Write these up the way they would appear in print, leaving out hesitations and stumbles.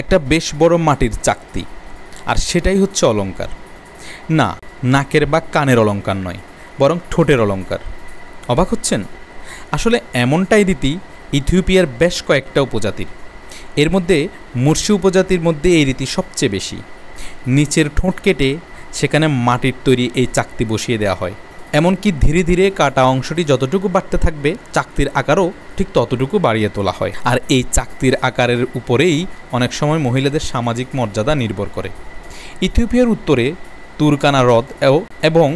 একটা বেশ বড় মাটির চাকতি, আর সেটাই হচ্ছে অলঙ্কার। না, নাকের বা কানের অলঙ্কার নয়, বরং ঠোঁটের অলঙ্কার। অবাক হচ্ছেন? আসলে এমনটাই রীতি ইথিওপিয়ার বেশ কয়েকটা উপজাতির। এর মধ্যে মুরসি উপজাতির মধ্যে এই রীতি সবচেয়ে বেশি। নিচের ঠোঁট কেটে সেখানে মাটির তৈরি এই চাকতি বসিয়ে দেওয়া হয়। এমনকি ধীরে ধীরে কাটা অংশটি যতটুকু বাড়তে থাকবে, চাকতির আকারও ঠিক ততটুকু বাড়িয়ে তোলা হয়। আর এই চাকতির আকারের উপরেই অনেক সময় মহিলাদের সামাজিক মর্যাদা নির্ভর করে। ইথিওপিয়ার উত্তরে তুরকানা হ্রদ এবং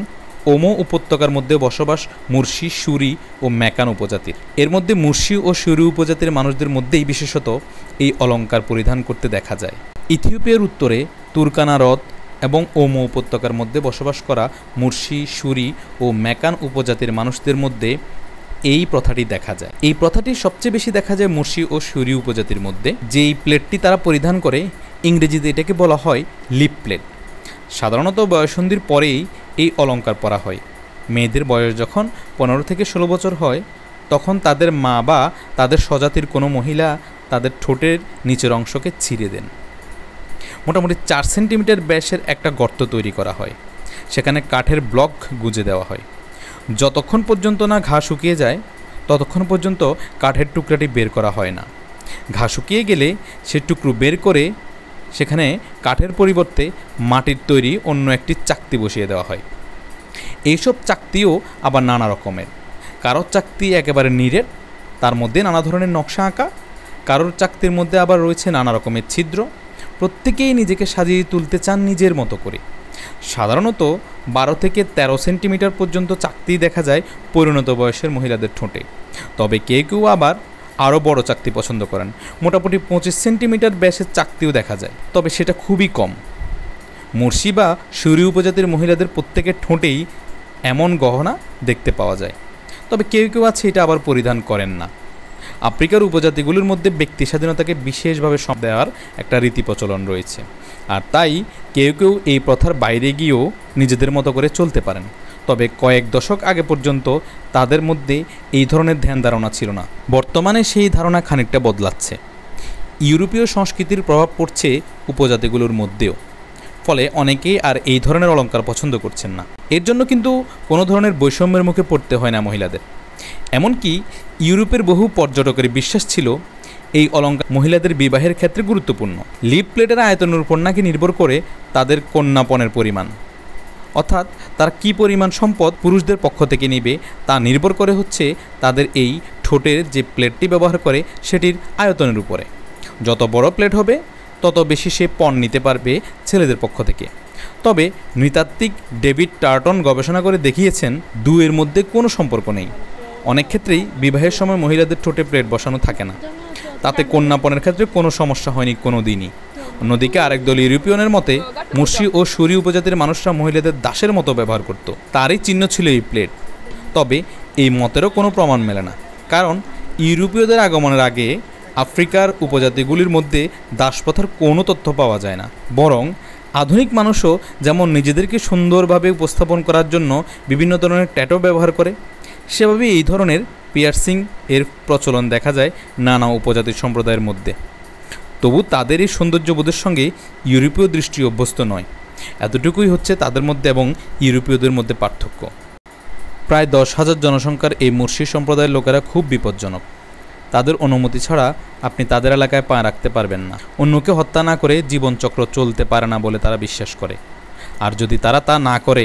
ওমো উপত্যকার মধ্যে বসবাস মুরসি, সুরি ও মেকান উপজাতির। এর মধ্যে মুরসি ও সুরি উপজাতির মানুষদের মধ্যেই বিশেষত এই অলঙ্কার পরিধান করতে দেখা যায়। ইথিওপিয়ার উত্তরে তুরকানা হ্রদ এবং ওমো উপত্যকার মধ্যে বসবাস করা মুরসি, সুরি ও মেকান উপজাতির মানুষদের মধ্যে এই প্রথাটি দেখা যায়। এই প্রথাটি সবচেয়ে বেশি দেখা যায় মুরসি ও সুরি উপজাতির মধ্যে। যেই প্লেটটি তারা পরিধান করে, ইংরেজিতে এটাকে বলা হয় লিপ প্লেট। সাধারণত বয়ঃসন্ধির পরেই এই অলঙ্কার পরা হয়। মেয়েদের বয়স যখন 15 থেকে 16 বছর হয়, তখন তাদের মা বা তাদের স্বজাতির কোনো মহিলা তাদের ঠোঁটের নিচের অংশকে ছিঁড়ে দেন। মোটামুটি 4 সেন্টিমিটার ব্যাসের একটা গর্ত তৈরি করা হয়। সেখানে কাঠের ব্লক গুঁজে দেওয়া হয়। যতক্ষণ পর্যন্ত না ঘা শুকিয়ে যায়, ততক্ষণ পর্যন্ত কাঠের টুকরাটি বের করা হয় না। ঘা শুকিয়ে গেলে সে টুকরো বের করে সেখানে কাঠের পরিবর্তে মাটির তৈরি অন্য একটি চাকতি বসিয়ে দেওয়া হয়। এইসব চাকতিও আবার নানা রকমের। কারোর চাকতি একেবারে নিরেট, তার মধ্যে নানা ধরনের নকশা আঁকা। কারোর চাকতির মধ্যে আবার রয়েছে নানা রকমের ছিদ্র। প্রত্যেকেই নিজেকে সাজিয়ে তুলতে চান নিজের মতো করে। সাধারণত 12 থেকে 13 সেন্টিমিটার পর্যন্ত চাকতি দেখা যায় পরিণত বয়সের মহিলাদের ঠোঁটে। তবে কেউ কেউ আবার আরও বড় চাকতি পছন্দ করেন। মোটামুটি 25 সেন্টিমিটার ব্যাসের চাকতিও দেখা যায়, তবে সেটা খুবই কম। মুরসি বা সুরি উপজাতির মহিলাদের প্রত্যেকের ঠোঁটেই এমন গহনা দেখতে পাওয়া যায়, তবে কেউ কেউ আছে এটা আবার পরিধান করেন না। আফ্রিকার উপজাতিগুলির মধ্যে ব্যক্তি স্বাধীনতাকে বিশেষভাবে সঁপ দেওয়ার একটা রীতি প্রচলন রয়েছে, আর তাই কেউ কেউ এই প্রথার বাইরে গিয়েও নিজেদের মতো করে চলতে পারেন। তবে কয়েক দশক আগে পর্যন্ত তাদের মধ্যে এই ধরনের ধ্যান ধারণা ছিল না। বর্তমানে সেই ধারণা খানিকটা বদলাচ্ছে। ইউরোপীয় সংস্কৃতির প্রভাব পড়ছে উপজাতিগুলোর মধ্যেও, ফলে অনেকেই আর এই ধরনের অলঙ্কার পছন্দ করছেন না। এর জন্য কিন্তু কোনো ধরনের বৈষম্যের মুখে পড়তে হয় না মহিলাদের। এমনকি ইউরোপের বহু পর্যটকের বিশ্বাস ছিল এই অলঙ্কার মহিলাদের বিবাহের ক্ষেত্রে গুরুত্বপূর্ণ। লিপ প্লেটের আয়তনের উপর নাকি নির্ভর করে তাদের কন্যাপণের পরিমাণ, অর্থাৎ তারা কী পরিমাণ সম্পদ পুরুষদের পক্ষ থেকে নেবে তা নির্ভর করে হচ্ছে তাদের এই ঠোঁটের যে প্লেটটি ব্যবহার করে সেটির আয়তনের উপরে। যত বড় প্লেট হবে তত বেশি সে পণ নিতে পারবে ছেলেদের পক্ষ থেকে। তবে নৃতাত্ত্বিক ডেভিড টার্টন গবেষণা করে দেখিয়েছেন দুয়ের মধ্যে কোনো সম্পর্ক নেই। অনেক ক্ষেত্রেই বিবাহের সময় মহিলাদের ঠোঁটে প্লেট বসানো থাকে না, তাতে কন্যাপণের ক্ষেত্রে কোনো সমস্যা হয়নি কোনো দিনই। অন্যদিকে আরেক দল ইউরোপিয়নের মতে মুরসি ও সুরি উপজাতির মানুষরা মহিলাদের দাসের মতো ব্যবহার করত, তারই চিহ্ন ছিল এই প্লেট। তবে এই মতেরও কোনো প্রমাণ মেলে না, কারণ ইউরোপীয়দের আগমনের আগে আফ্রিকার উপজাতিগুলির মধ্যে দাসপ্রথার কোনো তথ্য পাওয়া যায় না। বরং আধুনিক মানুষও যেমন নিজেদেরকে সুন্দরভাবে উপস্থাপন করার জন্য বিভিন্ন ধরনের ট্যাটু ব্যবহার করে, সেভাবে এই ধরনের পিয়ার্সিং এর প্রচলন দেখা যায় নানা উপজাতি সম্প্রদায়ের মধ্যে। তবু তাদের এই সৌন্দর্যবোধের সঙ্গে ইউরোপীয় দৃষ্টি অভ্যস্ত নয়। এতটুকুই হচ্ছে তাদের মধ্যে এবং ইউরোপীয়দের মধ্যে পার্থক্য। প্রায় 10,000 জনসংখ্যার এই মুরসি সম্প্রদায়ের লোকেরা খুব বিপজ্জনক। তাদের অনুমতি ছাড়া আপনি তাদের এলাকায় পা রাখতে পারবেন না। অন্যকে হত্যা না করে জীবনচক্র চলতে পারে না বলে তারা বিশ্বাস করে। আর যদি তারা তা না করে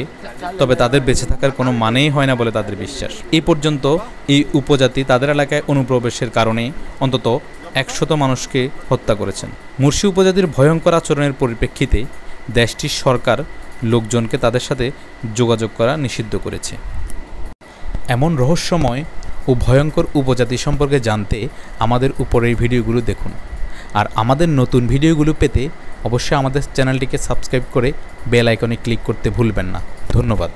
তবে তাদের বেঁচে থাকার কোনো মানেই হয় না বলে তাদের বিশ্বাস। এই পর্যন্ত এই উপজাতি তাদের এলাকায় অনুপ্রবেশের কারণে অন্তত 100 মানুষকে হত্যা করেছেন। মুরসি উপজাতির ভয়ঙ্কর আচরণের পরিপ্রেক্ষিতে দেশটির সরকার লোকজনকে তাদের সাথে যোগাযোগ করা নিষিদ্ধ করেছে। এমন রহস্যময় ও ভয়ঙ্কর উপজাতি সম্পর্কে জানতে আমাদের উপরের ভিডিওগুলো দেখুন। আর আমাদের নতুন ভিডিওগুলো পেতে অবশ্যই আমাদের চ্যানেলটিকে সাবস্ক্রাইব করে বেল আইকনে ক্লিক করতে ভুলবেন না। ধন্যবাদ।